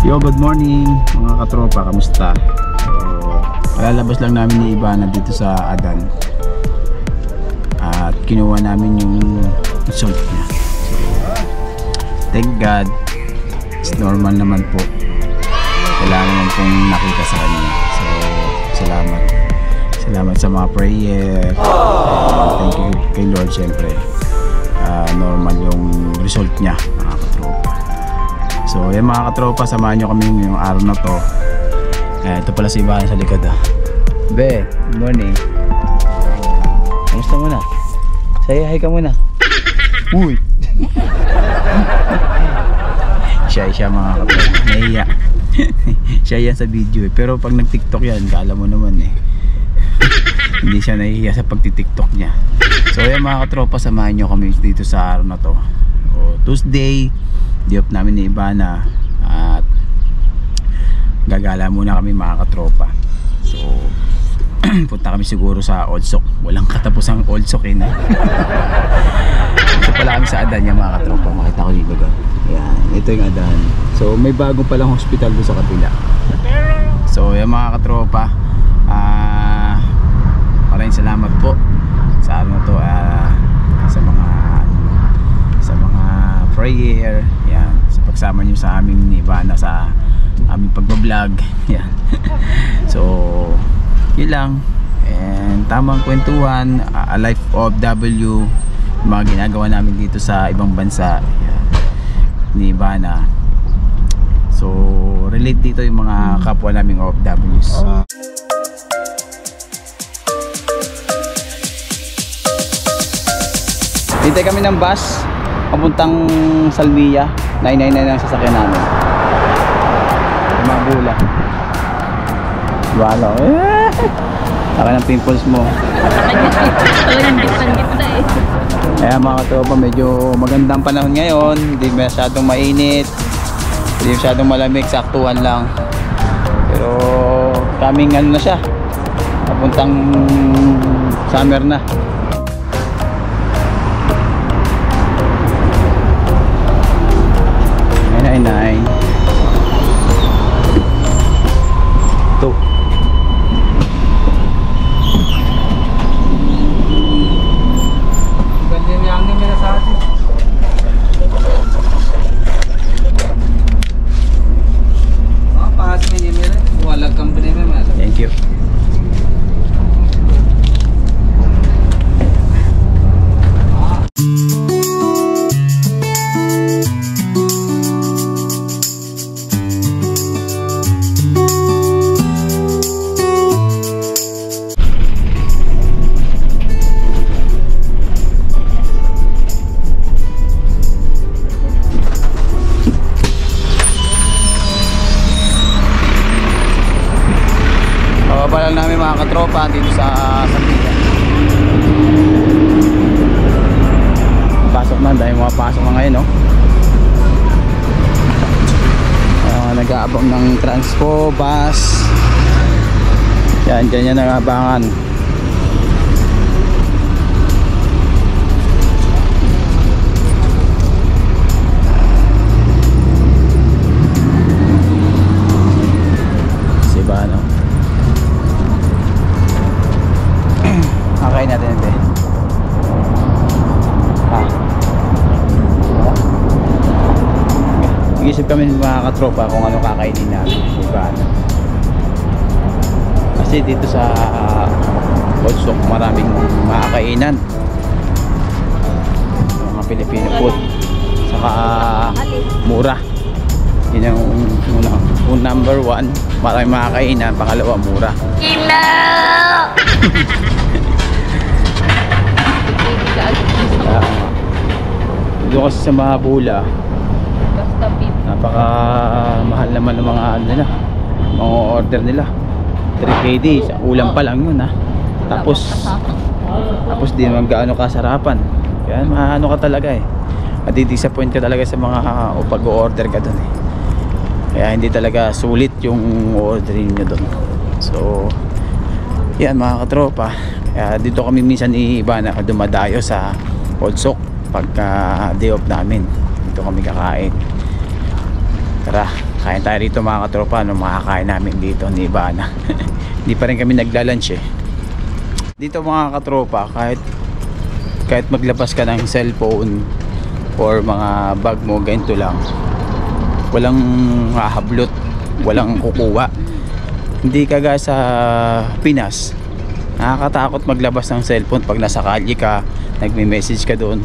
Yo, good morning mga katropa, kamusta? So, kalalabas lang namin ni Ivana dito sa Adan at kinuha namin yung result niya. So, thank God, it's normal naman po. Wala naman pong nakita sa kanya. So, salamat sa mga prayer. Thank you kay Lord, syempre. Normal yung result niya, mga katropa. So yan mga katropa, samahan nyo kami ngayong araw na to. Ito pala si Ivana sa likod. Be, good morning. Kamusta muna? Say hi ka muna. Uy. Siya mga katropa, nahiya. Siya yan sa video pero pag nag TikTok yan, kala mo naman hindi siya nahihiya sa pagti-TikTok niya. So yan mga katropa, samahan nyo kami dito sa araw na to. Tuesday, day off namin ni Ivana at gagala muna kami mga katropa. So punta kami siguro sa Olsok. Walang katapusang Olsok na. Ito pala kami sa Adan yung mga katropa. Makita ko dito ga. Ayan, ito yung Adan. So may bagong palang hospital doon sa kabila. So yan mga katropa, maraming salamat po sa ano to, sa mga prayer, yan, sa pagsama nyo sa aming ni Ivana sa aming pagbablog, yan. So yun lang, and tamang kwentuhan, a life of W, mga ginagawa namin dito sa ibang bansa, yan, ni Ivana. So relate dito yung mga kapwa naming OFWs. Hintay kami ng bus papuntang Salvia. 999 ang sasakyan namin. Mabula. Wala. Saka ng pimples mo. Kaya mga katropa, medyo magandang panahon ngayon. Hindi masyadong mainit, hindi masyadong malamig, saktuhan lang. Pero kaming ano na siya, papuntang summer na. Nine. Tuh. Ganyan yang ini मेरा साथ है. हाँ, पास में ये मेरे वो अलग कंपनी में मैं. Thank you. Bababa lang namin mga katropa dito sa Salvia. Pasok na, dahil mga pasok na ngayon, no? Nag-aabang ng transpo, bus. Yan, dyan yan nag-aabangan. Kakain natin ito. Nag-isip kami mga katropa kung ano kakainin natin. Kasi dito sa Olsok maraming makakainan, mga Filipino food, saka mura. Yun ang number one, maraming makakainan. Pangalawa, mura. Dito kasi sa Mahabula, napaka mahal naman ng mga ano nila, mga order nila. 3KD sa ulam pa lang yun, ha. Tapos di naman gaano kasarapan. Kaya maano ka talaga madi-disappoint ka talaga sa mga pag-order ka dun Kaya hindi talaga sulit yung orderin nyo dun. So yan mga katropa, kaya dito kami minsan ni Ivana dumadayo sa Olsok pagka day off namin. Dito kami kakain. Tara, Kain tayo rito mga katropa. Ano makakain namin dito ni Ivana. Hindi pa rin kami nagla-lunch eh. Dito mga katropa, kahit maglabas ka ng cellphone or mga bag mo, ganito lang, walang hahablot, walang kukuha. Hindi kagaya sa Pinas, nakakatakot maglabas ng cellphone pag nasa kalye ka, nagme-message ka doon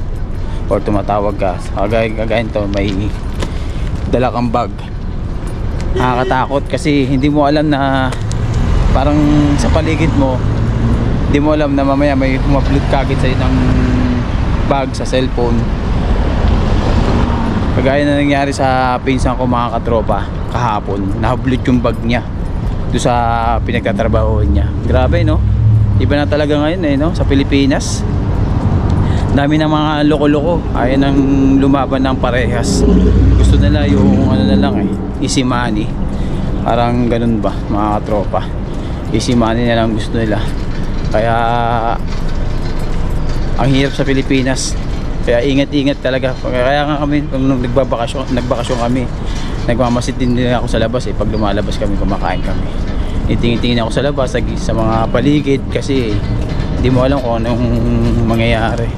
or tumatawag ka. Kagaya nito, may dala kang bag, nakakatakot kasi hindi mo alam na parang sa paligid mo, hindi mo alam na mamaya may umupload kagad sa'yo ng bag sa cellphone. Kagaya na nangyari sa pinsan ko mga katropa kahapon, nahablot yung bag niya doon sa pinagtatrabaho niya. Grabe no, iba na talaga ngayon eh no, sa Pilipinas. Dami ng mga loko-loko, ayaw nang lumaban ng parehas. Gusto nila yung ano na lang eh, easy money. Parang ganun ba mga katropa, easy money na lang gusto nila. Kaya ang hirap sa Pilipinas. Kaya ingat-ingat talaga. Kaya nga kami nung nagbakasyon kami, nagmamasid din ako sa labas eh. Pag lumalabas kami, kumakain kami, itingin-tingin ako sa labas sa mga paligid kasi hindi mo alam kung anong mangyayari.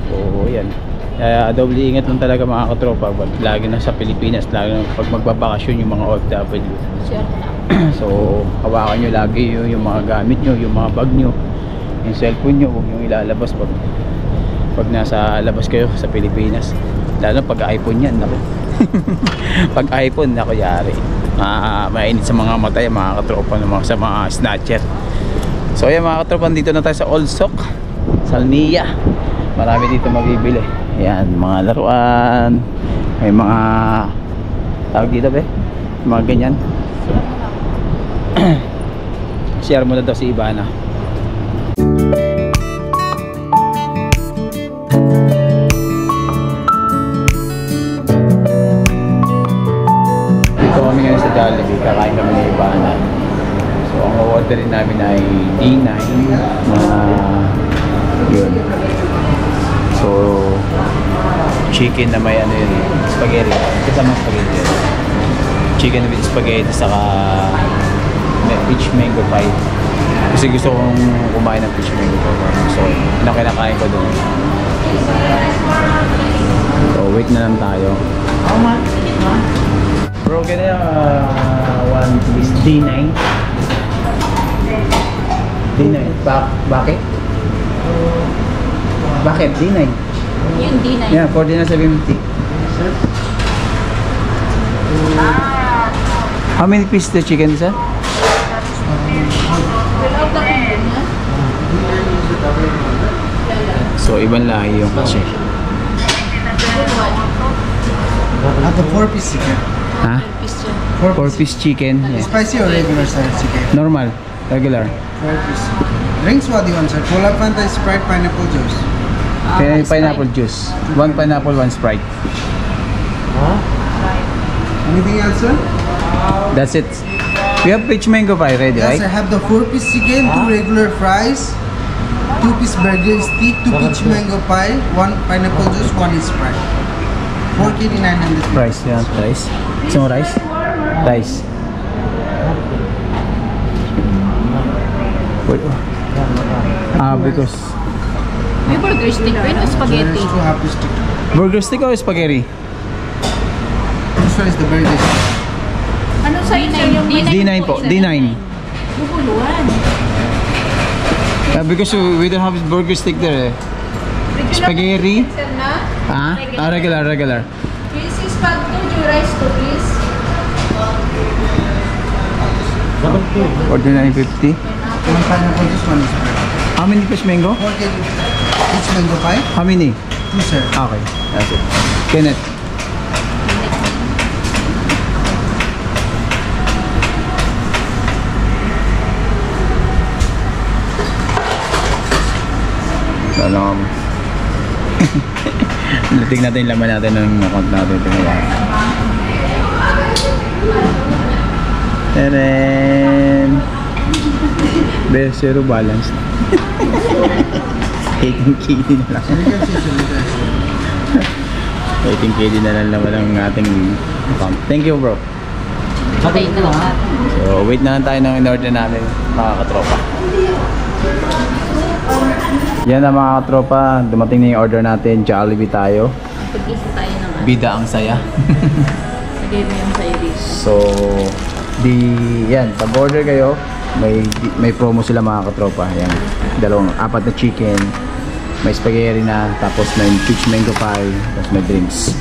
Oo, yan. Kaya doble ingat lang talaga mga katropa. Lagi na sa Pilipinas, lagi na pag magbabakasyon yung mga OFW. So hawakan nyo lagi yung mga gamit nyo, yung mga bag nyo, yung cellphone nyo, huwag nyo ilalabas pag nasa labas kayo sa Pilipinas, lalo pag iPhone yan, naku. Pag iPhone, naku, yari, mainit sa mga mata yung mga katropa sa mga snatcher. So yan mga katropa, dito na tayo sa Old Sock, Salmia. Marami dito mabibili. Yan, mga laruan, may mga tawag dito be, mga ganyan. Share mo na daw si Ivana. Dito kami ngayon sa Jollibee, kakain kami ni Ivana. So ang orderin namin ay D9 na yun. So chicken na may ano yun, spaghetti. Kasama spaghetti yun. Chicken with spaghetti saka peach mango pie. Kasi gusto kong kumain ng peach mango pie. So yun ang kinakain ko doon. So wait na lang tayo. How much? Bro, can I one piece D9? D9? Bakit? Bakit? D9? Yung D9. Yeah, for dinner 750. How many pieces the chicken, sir? So, ibang lahi yung kasi. The 4-piece chicken. Ha? 4-piece chicken. Yeah. Spicy or regular size chicken? Normal. Regular. 4-piece. Drinks what do you want, sir? Cola, Fanta, Sprite, pineapple juice. Kaya pineapple juice. 1 pineapple, 1 Sprite. Anything else, sir? That's it. We have peach mango pie ready, Yes, I right? have the 4-piece chicken, 2 regular fries, 2-piece burger stick, 2 peach mango pie, 1 pineapple juice, 1 is Sprite. 4 KD 900. Rice, yeah. Rice. Gusto mo rice? Rice. Wait. Because May burger stick pa yun o spaghetti? So happy stick. burger stick or spaghetti? This one is the burger stick. Ano sa D9? D9 po, D9. Bubuluan. Because we don't have burger stick there. Spaghetti? Ah, regular. This is pag to rice to please. Order 950. 1 pineapple juice, 1 is Sprite. How many fish mango? 4 KD peach mango pie, How many? 2, sir. Okay, that's it. Kenneth. Alam. Tingnan natin yung laman natin ng account natin. Tingnan. Tadaan! Zero balance. 18 KD na lang. 18 KD na lang naman ang ating Thank you bro. Hintayin na lang natin. So wait na lang tayo ng in-order namin mga katropa. Yan na mga katropa, dumating na yung order natin. Jollibee tayo. Pag-isa tayo naman. Bida ang saya. Lagay mo yung sa'yo dito. So yan, pag-order kayo, may promo sila mga katropa. Yan, apat na chicken, may spaghetti na, tapos may peach mango pie, tapos may drinks.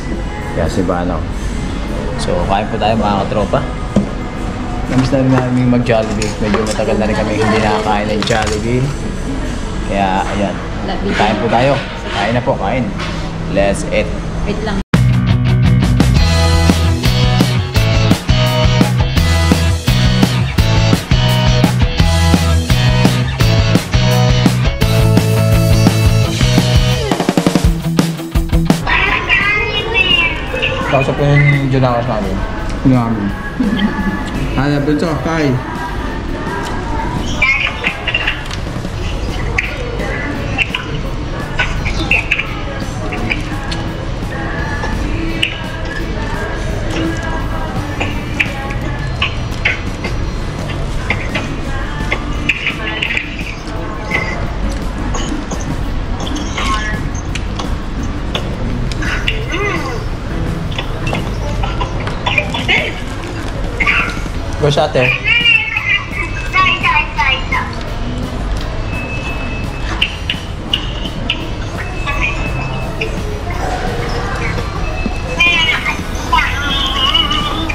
Kaya si Bano. So kain po tayo mga katropa. Namiss na rin namin mag-Jollibee. Medyo matagal na rin kami hindi nakakain ng Jollibee. Kaya ayan, kain po tayo. Kain na po, kain. Let's eat. Wait lang. Tapos po yung Jonakas namin. Namin. Hanap ito, kain. Go sa ate.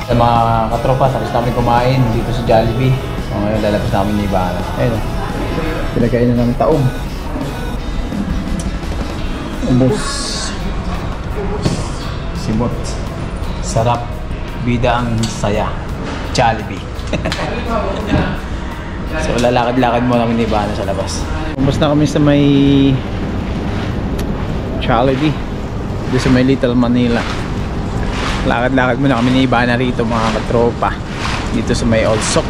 Sa mga katropa, tapos namin kumain dito sa Jollibee. So ngayon lalabas namin ni Ivana. Ayun, pinagkainan namin taong. Ubus. Simot. Sarap. Bida ang saya. Jollibee. So lalakad-lakad mo namin ni Ivana sa labas. Ubus na kami sa may Jollibee. Dito sa may Little Manila. Lakad-lakad muna kami ni Ivana rito mga katropa. Dito sa may Olsok.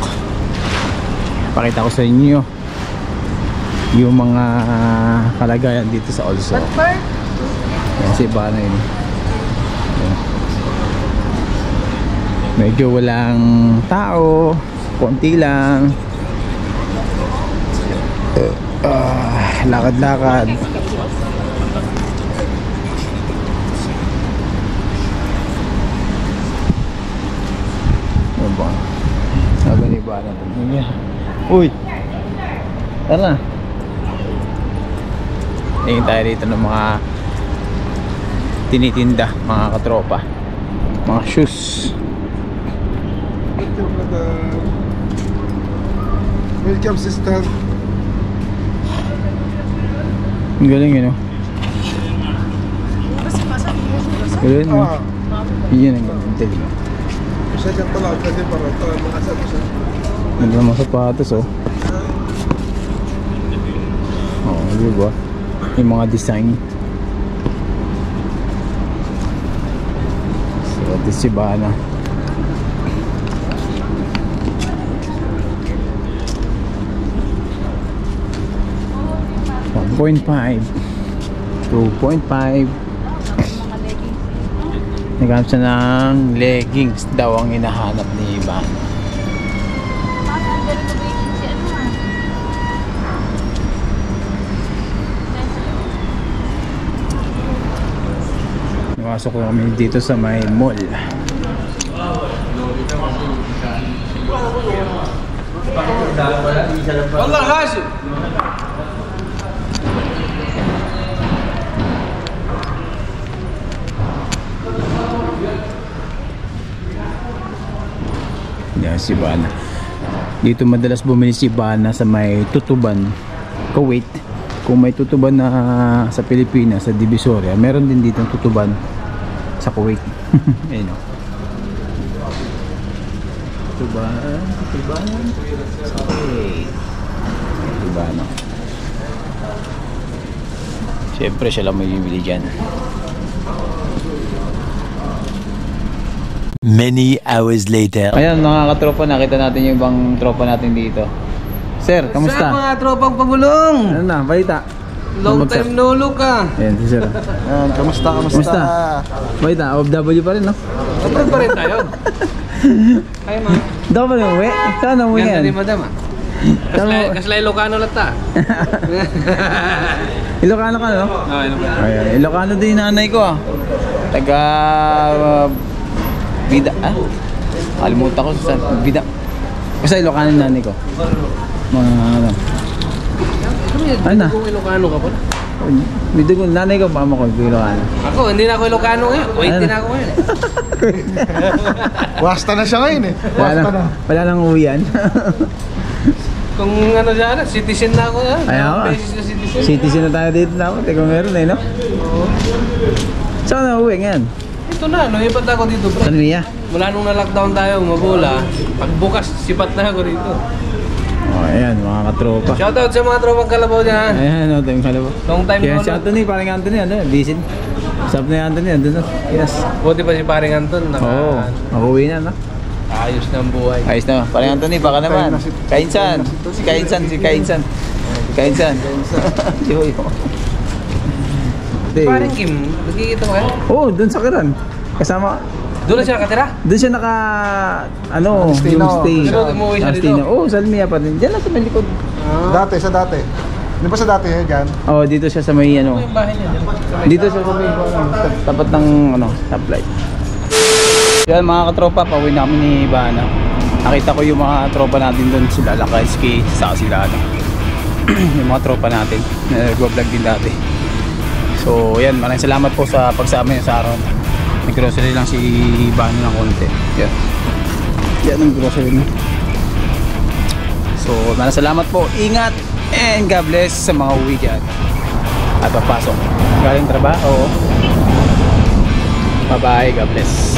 Pakita ko sa inyo yung mga kalagayan dito sa Olsok. Yan si Ivana yun. Yan. Medyo walang tao, konti lang. Lakad-lakad. Sabi ni Ivana ito. Uy! Tara! Tingin tayo dito ng mga tinitinda, mga katropa. Mga shoes. Welcome, sister. Ang galing yun, no? Galing, no? Yan ang galing. Saya kan telah kerja para mengasah besar. Ganda ng mga sapatos, oh. Oh, diba? Yung mga design. So, ito si Ivana. $2.5 Naghanap siya ng leggings daw ang hinahanap ni Ivana. Nakasok ko kami dito sa may mall. Allah Hashim. Yan si Ivana. Dito madalas bumili si Ivana sa may Tutuban, Kuwait. Kung may Tutuban na sa Pilipinas, sa Divisoria, meron din dito Tutuban sa Kuwait. Ayun o. Tutuban sa Kuwait. Tutuban o. Siyempre siya lang may bibili dyan. Many hours later. Ayan mga katropa, nakita natin yung ibang tropa natin dito. Sir, kamusta? Sa mga tropang pabulong. Ano na, balita? Long time no look ah. Ayan, si sir. Ayan, kamusta? Kamusta? Wait na, OFW pa rin, no? Abroad pa rin tayo. Kaya ma. Daw pa rin uwi? Saan na uwi Ganda yan? ni madam ah. Kaslay Ilocano lang ta. Ilocano ka, no? Oo, Ilocano. Ayan, Ilocano din yung nanay ko, ah. Taga... Bida, ah? Kalimutan ko sa Bida. Basta Ilocano yung nanay ko. Mga ano. Ano na? Kung Ilocano ka pala. May dugo, nanay ko, mama ko, Ilocano. Ako, hindi na ako Ilocano ngayon. Wait, Ano? din ako ngayon eh. Wasta na siya ngayon eh. Wasta na. Wala nang uwian. Kung ano dyan, citizen na ako yan. Ayaw ka. Basis na citizen. Citizen na tayo dito na ako. Teka, meron eh, no? Saan na uwi ngayon? Ito na, lumipat ako dito bro. San Mia? Mula nung na-lockdown tayo, mabula. Pagbukas, sipat na ako dito. Oh, ayan, mga katropa. Shoutout sa mga tropang kalabaw dyan. Ayan, no, tayong kalabaw. Long time Kaya no si look. Anthony, parang Anthony, ano, busy. Sab na yung Anthony, andun na. Yes. Buti pa si paring Anton. Oo, makuwi na, no? Ayos na ang buhay. Ayos na, parang Anthony, baka naman. Kainsan, si Kainsan. Yo. Paring Kim, nagkikita mo kayo? Oo, dun sa Kiran. Kasama, Doon na siya nakatira? doon siya naka, ano, Agustino. yung stay. Pero umuwi siya dito? Agustino. Oo, Salmia pa rin. Diyan lang sa may likod. Dati, sa dati. Di ba sa dati eh, dyan? Oo, dito siya sa may, ano, Yung bahay niya dyan. dito siya sa may, tapat ng, ano, stoplight. Yan mga katropa, pauwi na kami ni Bana. Nakita ko yung mga tropa natin doon, sila Lakaiski, saka sila ano. Yung mga tropa natin na nag-vlog din dati. So yan, maraming salamat po sa pagsama niyo sa araw. Nag-grocery lang si Bana ng konti. Yan. Yan ang grocery niya. So maraming salamat po. Ingat and God bless sa mga uwi dyan. At papasok. Galing trabaho. Bye bye, God bless.